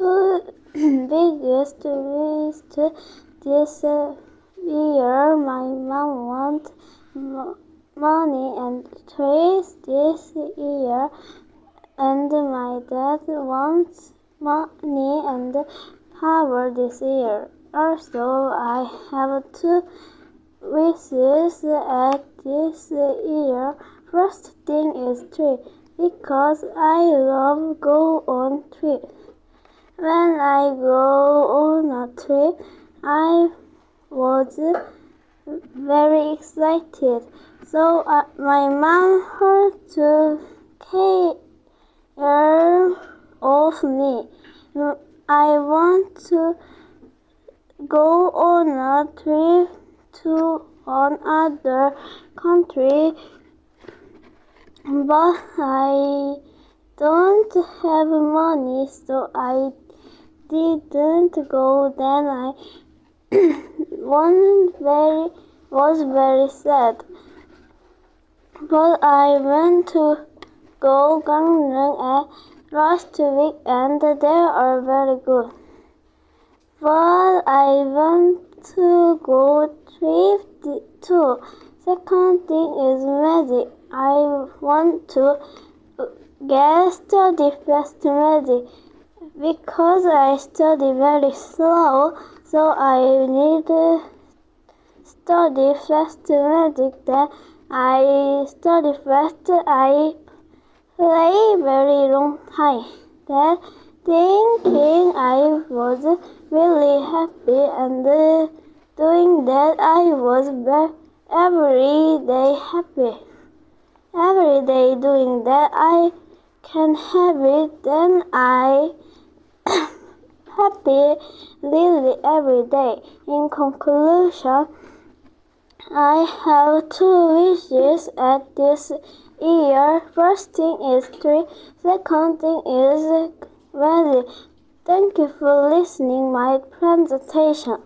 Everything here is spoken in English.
two biggest risks this year. My mom wants money and trees this year, and my dad wants money and power this year. Also, I have two wishes at this year. First thing is tree, because I love go on tree. When I go on a trip, I was very excited. So my mom had to care of me. I want to go on a trip to another country, but I don't have money, so I didn't go. Then I was very sad. But I went to go Gangneung last week, and they are very good. But I want to go trip too. Second thing is magic. I want to get study fast magic. Because I study very slow, so I need to study fast magic. Then I study fast, I play very long time. Then thinking I was really happy, and doing that I was every day happy. Every day doing that I can have it, then I happy really every day. In conclusion, I have two wishes at this year. First thing is tree. Second thing is magic. Thank you for listening my presentation.